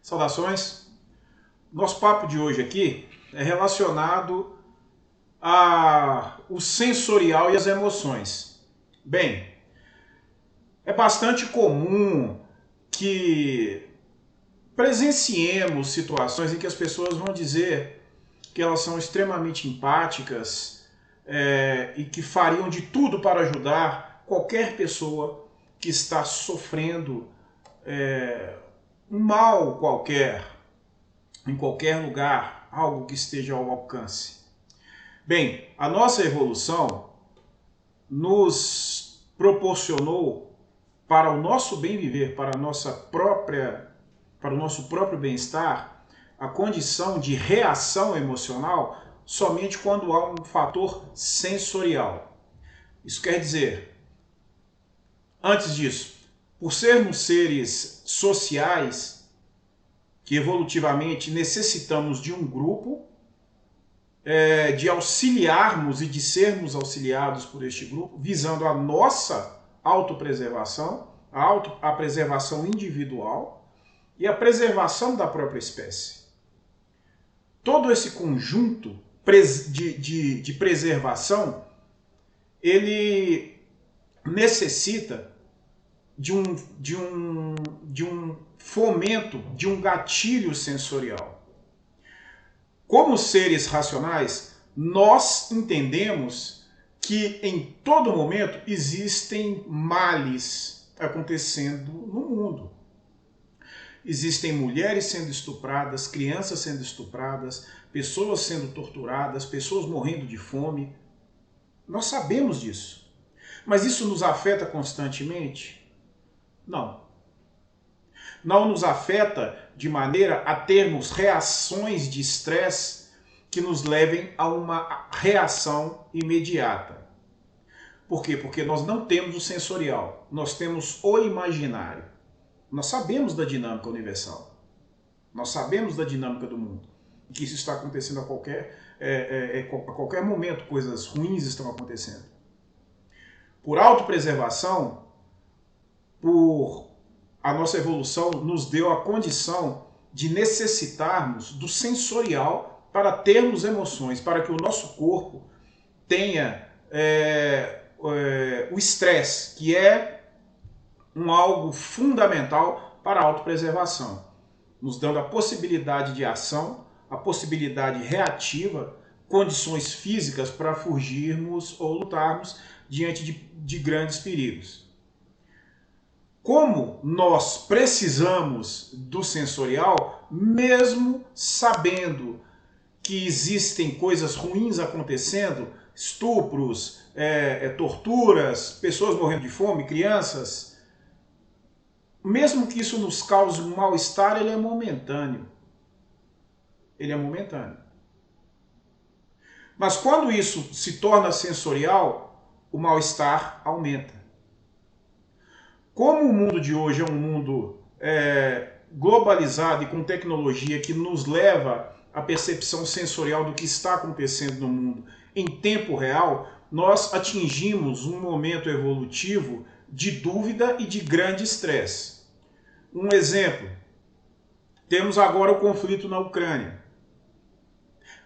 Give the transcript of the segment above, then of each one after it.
Saudações! Nosso papo de hoje aqui é relacionado ao sensorial e as emoções. Bem, é bastante comum que presenciemos situações em que as pessoas vão dizer que elas são extremamente empáticas e que fariam de tudo para ajudar qualquer pessoa que está sofrendo um mal qualquer, em qualquer lugar, algo que esteja ao alcance. Bem, a nossa evolução nos proporcionou, para o nosso bem viver, para o nosso próprio bem-estar, a condição de reação emocional somente quando há um fator sensorial. Isso quer dizer, antes disso, por sermos seres sociais, que evolutivamente necessitamos de um grupo, de auxiliarmos e de sermos auxiliados por este grupo, visando a nossa autopreservação, a preservação individual e a preservação da própria espécie. Todo esse conjunto de preservação, ele necessita de um fomento, de um gatilho sensorial. Como seres racionais, nós entendemos que em todo momento existem males acontecendo no mundo. Existem mulheres sendo estupradas, crianças sendo estupradas, pessoas sendo torturadas, pessoas morrendo de fome. Nós sabemos disso. Mas isso nos afeta constantemente? Não. Não nos afeta de maneira a termos reações de estresse que nos levem a uma reação imediata. Por quê? Porque nós não temos o sensorial, nós temos o imaginário. Nós sabemos da dinâmica universal, nós sabemos da dinâmica do mundo, que isso está acontecendo a qualquer momento, coisas ruins estão acontecendo. Por autopreservação, a nossa evolução nos deu a condição de necessitarmos do sensorial para termos emoções, para que o nosso corpo tenha o estresse, que é algo fundamental para a autopreservação, nos dando a possibilidade de ação, a possibilidade reativa, condições físicas para fugirmos ou lutarmos diante de grandes perigos. Como nós precisamos do sensorial, mesmo sabendo que existem coisas ruins acontecendo, estupros, torturas, pessoas morrendo de fome, crianças, mesmo que isso nos cause um mal-estar, ele é momentâneo. Ele é momentâneo. Mas quando isso se torna sensorial, o mal-estar aumenta. Como o mundo de hoje é um mundo globalizado e com tecnologia que nos leva à percepção sensorial do que está acontecendo no mundo em tempo real, nós atingimos um momento evolutivo de dúvida e de grande estresse. Um exemplo, temos agora o conflito na Ucrânia.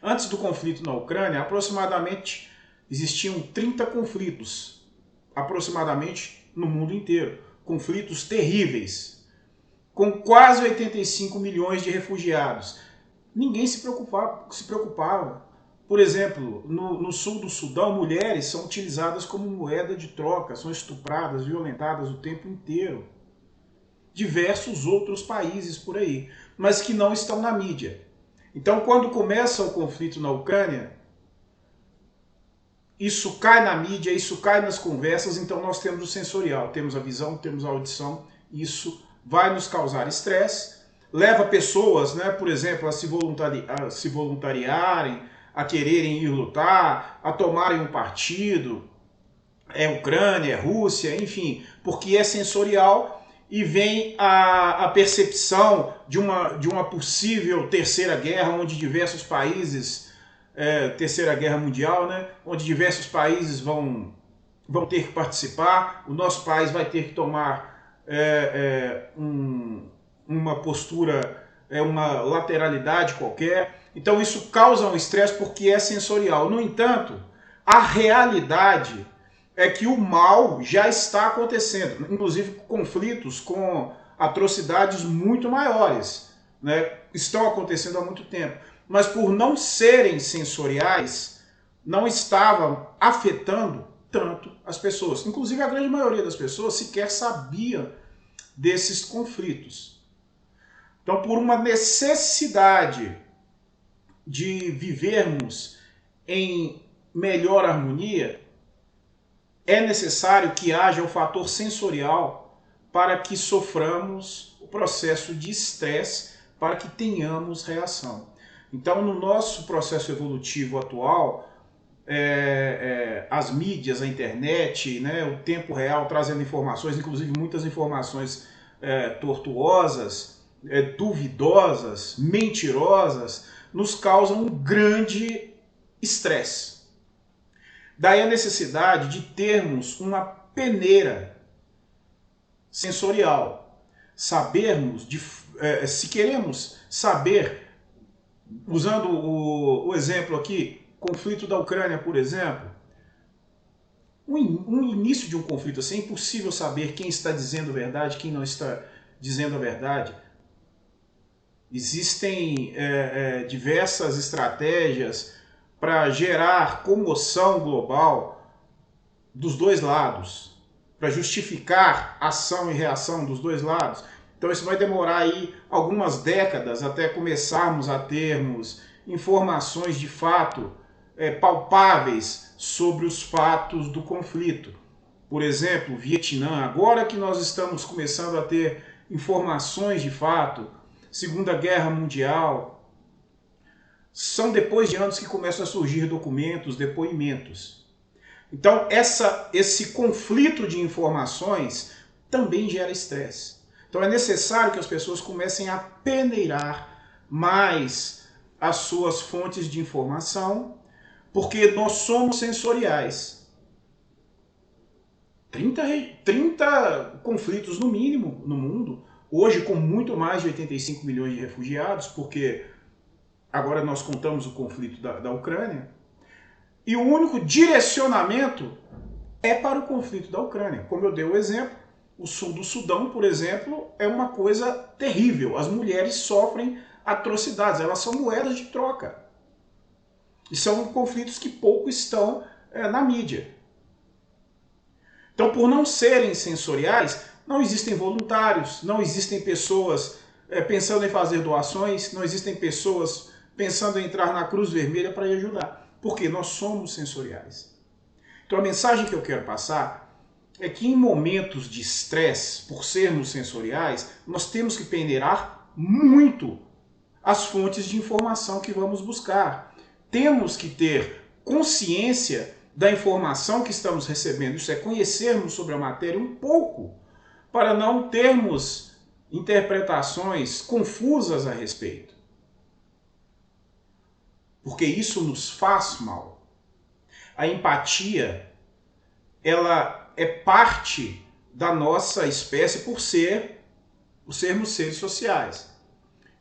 Antes do conflito na Ucrânia, aproximadamente existiam 30 conflitos, aproximadamente no mundo inteiro. Conflitos terríveis, com quase 85 milhões de refugiados. Ninguém se preocupava. Por exemplo, no sul do Sudão, mulheres são utilizadas como moeda de troca, são estupradas, violentadas o tempo inteiro. Diversos outros países por aí, mas que não estão na mídia. Então, quando começa o conflito na Ucrânia, isso cai na mídia, isso cai nas conversas, então nós temos o sensorial, temos a visão, temos a audição, isso vai nos causar estresse, leva pessoas, por exemplo, a se voluntariarem, a quererem ir lutar, a tomarem um partido, Ucrânia, Rússia, enfim, porque é sensorial e vem a percepção de uma possível terceira guerra, onde diversos países, terceira guerra mundial, onde diversos países vão ter que participar, o nosso país vai ter que tomar uma postura uma lateralidade qualquer. Então isso causa um estresse porque é sensorial. No entanto, a realidade é que o mal já está acontecendo, inclusive conflitos com atrocidades muito maiores, né, estão acontecendo há muito tempo. Mas por não serem sensoriais, não estavam afetando tanto as pessoas. Inclusive a grande maioria das pessoas sequer sabia desses conflitos. Então, por uma necessidade de vivermos em melhor harmonia, é necessário que haja o fator sensorial para que soframos o processo de estresse, para que tenhamos reação. Então, no nosso processo evolutivo atual, as mídias, a internet, né, o tempo real trazendo informações, inclusive muitas informações tortuosas, duvidosas, mentirosas, nos causam um grande estresse. Daí a necessidade de termos uma peneira sensorial. Sabermos, se queremos saber, usando o exemplo aqui, conflito da Ucrânia, por exemplo, um início de um conflito assim, é impossível saber quem está dizendo a verdade, quem não está dizendo a verdade. Existem diversas estratégias para gerar comoção global dos dois lados, para justificar ação e reação dos dois lados. Então isso vai demorar aí algumas décadas até começarmos a termos informações de fato palpáveis sobre os fatos do conflito. Por exemplo, Vietnã, agora que nós estamos começando a ter informações de fato, Segunda Guerra Mundial, são depois de anos que começam a surgir documentos, depoimentos. Então esse conflito de informações também gera estresse. Então é necessário que as pessoas comecem a peneirar mais as suas fontes de informação, porque nós somos sensoriais. 30 conflitos no mínimo no mundo, hoje com muito mais de 85 milhões de refugiados, porque agora nós contamos o conflito da Ucrânia, e o único direcionamento é para o conflito da Ucrânia. Como eu dei o exemplo, o sul do Sudão, por exemplo, é uma coisa terrível. As mulheres sofrem atrocidades, elas são moedas de troca. E são conflitos que pouco estão na mídia. Então, por não serem sensoriais, não existem voluntários, não existem pessoas pensando em fazer doações, não existem pessoas pensando em entrar na Cruz Vermelha para ajudar. Porque nós somos sensoriais. Então a mensagem que eu quero passar é que em momentos de estresse, por sermos sensoriais, nós temos que peneirar muito as fontes de informação que vamos buscar. Temos que ter consciência da informação que estamos recebendo, isso é, conhecermos sobre a matéria um pouco, para não termos interpretações confusas a respeito. Porque isso nos faz mal. A empatia, ela é parte da nossa espécie por sermos seres sociais.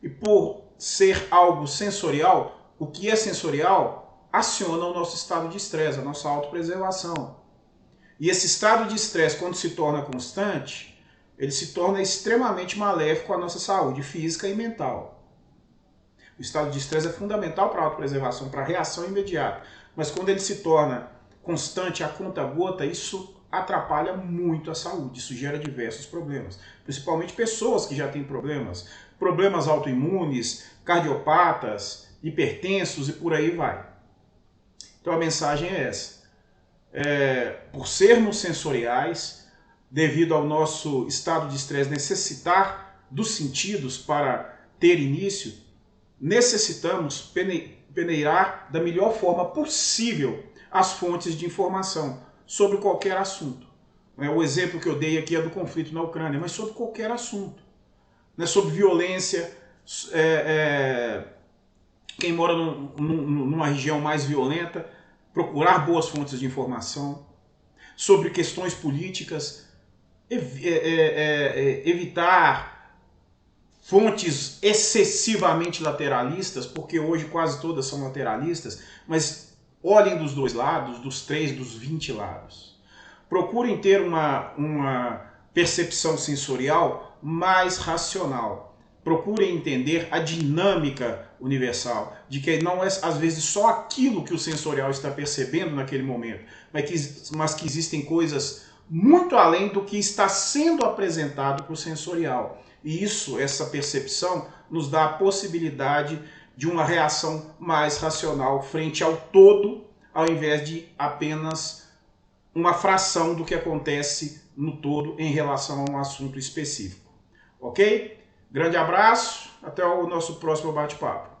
E por ser algo sensorial, o que é sensorial aciona o nosso estado de estresse, a nossa autopreservação. E esse estado de estresse, quando se torna constante, ele se torna extremamente maléfico à nossa saúde física e mental. O estado de estresse é fundamental para a autopreservação, para a reação imediata. Mas quando ele se torna constante, a conta-gota, isso atrapalha muito a saúde. Isso gera diversos problemas. Principalmente pessoas que já têm problemas autoimunes, cardiopatas, hipertensos e por aí vai. Então a mensagem é essa. Por sermos sensoriais, devido ao nosso estado de estresse necessitar dos sentidos para ter início, necessitamos peneirar da melhor forma possível as fontes de informação sobre qualquer assunto. O exemplo que eu dei aqui é do conflito na Ucrânia, mas sobre qualquer assunto. Sobre violência, quem mora numa região mais violenta, procurar boas fontes de informação. Sobre questões políticas, evitar fontes excessivamente lateralistas, porque hoje quase todas são lateralistas, mas olhem dos dois lados, dos 3, dos 20 lados. Procurem ter uma percepção sensorial mais racional. Procurem entender a dinâmica universal, de que não é às vezes só aquilo que o sensorial está percebendo naquele momento, mas que existem coisas muito além do que está sendo apresentado para o sensorial. E isso, essa percepção, nos dá a possibilidade de uma reação mais racional frente ao todo, ao invés de apenas uma fração do que acontece no todo em relação a um assunto específico. Ok? Grande abraço, até o nosso próximo bate-papo.